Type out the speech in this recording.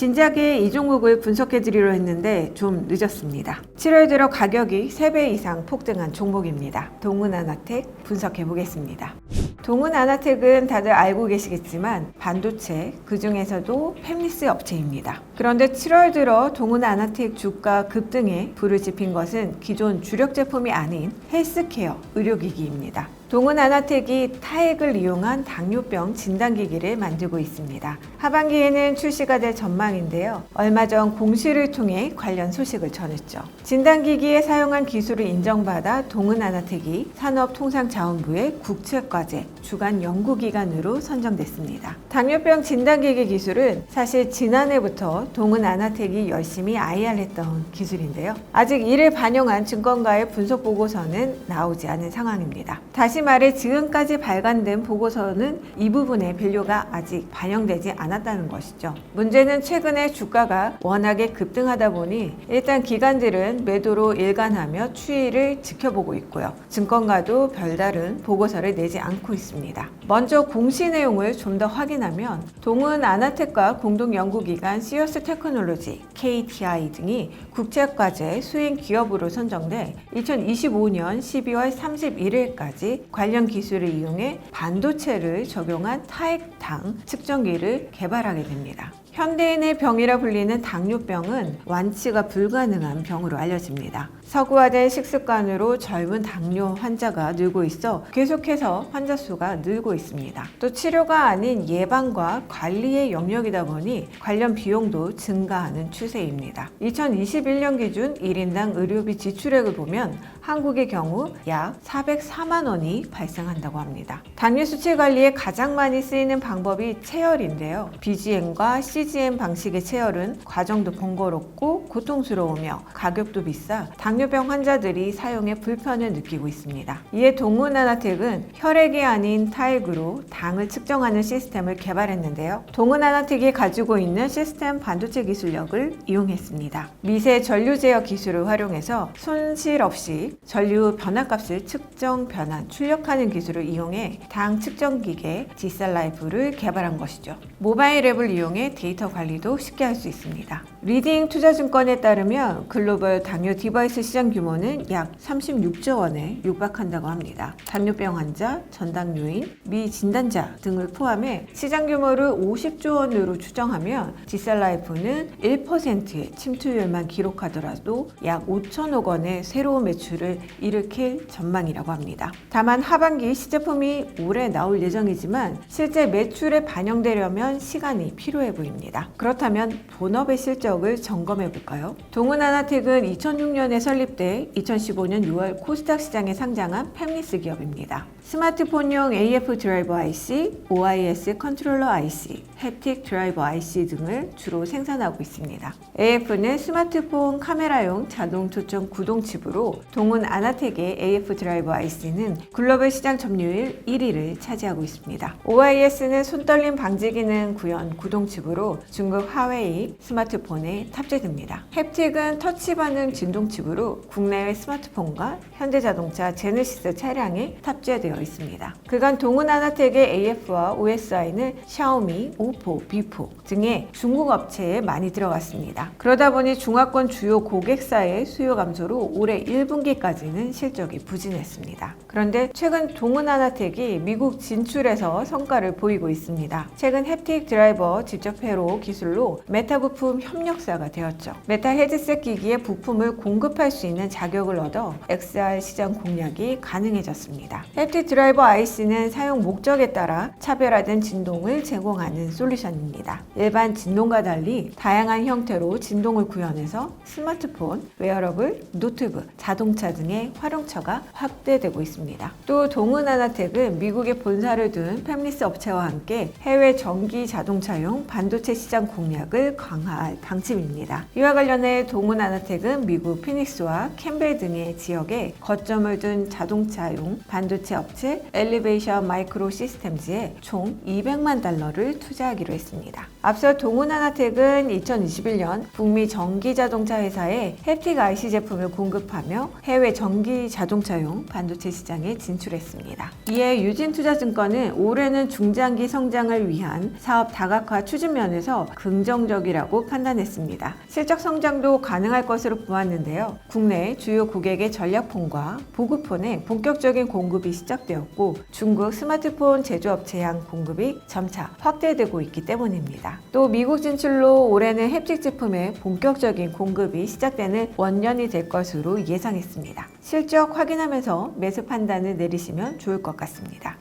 진작에 이 종목을 분석해드리려 했는데 좀 늦었습니다. 7월 들어 가격이 3배 이상 폭등한 종목입니다. 동은아나텍 분석해보겠습니다. 동은아나텍은 다들 알고 계시겠지만 반도체, 그 중에서도 팹리스 업체입니다. 그런데 7월 들어 동은아나텍 주가 급등에 불을 지핀 것은 기존 주력 제품이 아닌 헬스케어 의료기기입니다. 동은아나텍이 타액을 이용한 당뇨병 진단기기를 만들고 있습니다. 하반기에는 출시가 될 전망인데요. 얼마 전 공시를 통해 관련 소식을 전했죠. 진단기기에 사용한 기술을 인정받아 동은아나텍이 산업통상자원부의 국책과제 주간 연구기관으로 선정됐습니다. 당뇨병 진단기기 기술은 사실 지난해부터 동은아나텍이 열심히 IR했던 기술인데요. 아직 이를 반영한 증권가의 분석 보고서는 나오지 않은 상황입니다. 다시 말해 지금까지 발간된 보고서는 이 부분의 밸류가 아직 반영되지 않았다는 것이죠. 문제는 최근에 주가가 워낙에 급등하다 보니 일단 기관들은 매도로 일관하며 추이를 지켜보고 있고요. 증권가도 별다른 보고서를 내지 않고 있습니다. 먼저 공시 내용을 좀 더 확인하면 동은아나텍과 공동연구기관 시어스 테크놀로지, KTI 등이 국책과제 수행 기업으로 선정돼 2025년 12월 31일까지 관련 기술을 이용해 반도체를 적용한 타액당 측정기를 개발하게 됩니다. 현대인의 병이라 불리는 당뇨병은 완치가 불가능한 병으로 알려집니다. 서구화된 식습관으로 젊은 당뇨 환자가 늘고 있어 계속해서 환자 수가 늘고 있습니다. 또 치료가 아닌 예방과 관리의 영역이다 보니 관련 비용도 증가하는 추세입니다. 2021년 기준 1인당 의료비 지출액을 보면 한국의 경우 약 404만 원이 발생한다고 합니다. 당뇨 수치 관리에 가장 많이 쓰이는 방법이 체열인데요. BGM과 CGM 방식의 체열은 과정도 번거롭고 고통스러우며 가격도 비싸 당뇨병 환자들이 사용에 불편을 느끼고 있습니다. 이에 동은아나텍은 혈액이 아닌 타액으로 당을 측정하는 시스템을 개발했는데요. 동은아나텍이 가지고 있는 시스템 반도체 기술력을 이용했습니다. 미세 전류 제어 기술을 활용해서 손실 없이 전류 변화값을 측정, 변환, 출력하는 기술을 이용해 당 측정 기계 Gcelllife를 개발한 것이죠. 모바일 앱을 이용해 데이터 관리도 쉽게 할 수 있습니다. 리딩 투자증권에 따르면 글로벌 당뇨 디바이스 시장 규모는 약 36조 원에 육박한다고 합니다. 당뇨병 환자, 전당뇨인, 미진단자 등을 포함해 시장 규모를 50조 원으로 추정하면 Gcelllife는 1%의 침투율만 기록하더라도 약 5천억 원의 새로운 매출을 일으킬 전망이라고 합니다. 다만 하반기 시제품이 올해 나올 예정이지만 실제 매출에 반영되려면 시간이 필요해 보입니다. 그렇다면 본업의 실적을 점검해 볼까요? 동은아나텍은 2006년에 설립돼 2015년 6월 코스닥 시장에 상장한 팹리스 기업입니다. 스마트폰용 AF 드라이버 IC, OIS 컨트롤러 IC, 햅틱 드라이버 IC 등을 주로 생산하고 있습니다. AF는 스마트폰 카메라용 자동 초점 구동 칩으로 동은아나텍의 AF 드라이버 IC는 글로벌 시장 점유율 1위를 차지하고 있습니다. OIS는 손떨림 방지 기능 구현 구동 칩으로 중국 화웨이 스마트폰에 탑재됩니다. 햅틱은 터치 반응 진동 칩으로 국내외 스마트폰과 현대자동차 제네시스 차량에 탑재되어 있습니다. 그간 동은아나텍의 AF와 OSI는 샤오미, 오포, 비포 등의 중국 업체에 많이 들어갔습니다. 그러다 보니 중화권 주요 고객사의 수요 감소로 올해 1분기까지는 실적이 부진했습니다. 그런데 최근 동은아나텍이 미국 진출에서 성과를 보이고 있습니다. 최근 햅틱 드라이버 직접 회로 기술로 메타 부품 협력사가 되었죠. 메타 헤드셋 기기에 부품을 공급할 수 있는 자격을 얻어 XR 시장 공략이 가능해졌습니다. 햅틱 드라이버 IC는 사용 목적에 따라 차별화된 진동을 제공하는 솔루션입니다. 일반 진동과 달리 다양한 형태로 진동을 구현해서 스마트폰, 웨어러블, 노트북, 자동차 등의 활용처가 확대되고 있습니다. 또 동은아나텍은 미국에 본사를 둔 팹리스 업체와 함께 해외 전기 자동차용 반도체 시장 공략을 강화할 방침입니다. 이와 관련해 동은아나텍은 미국 피닉스와 캠벨 등의 지역에 거점을 둔 자동차용 반도체 업체 업체 엘리베이션 마이크로 시스템즈에 총 200만 달러를 투자하기로 했습니다. 앞서 동훈하나텍은 2021년 북미 전기 자동차 회사에 햅틱 IC 제품을 공급하며 해외 전기 자동차용 반도체 시장에 진출했습니다. 이에 유진투자증권은 올해는 중장기 성장을 위한 사업 다각화 추진 면에서 긍정적이라고 판단했습니다. 실적 성장도 가능할 것으로 보았는데요. 국내 주요 고객의 전략폰과 보급폰의 본격적인 공급이 시작되었고 중국 스마트폰 제조업체향 공급이 점차 확대되고 있기 때문입니다. 또 미국 진출로 올해는 햅틱 제품의 본격적인 공급이 시작되는 원년이 될 것으로 예상했습니다. 실적 확인하면서 매수 판단을 내리시면 좋을 것 같습니다.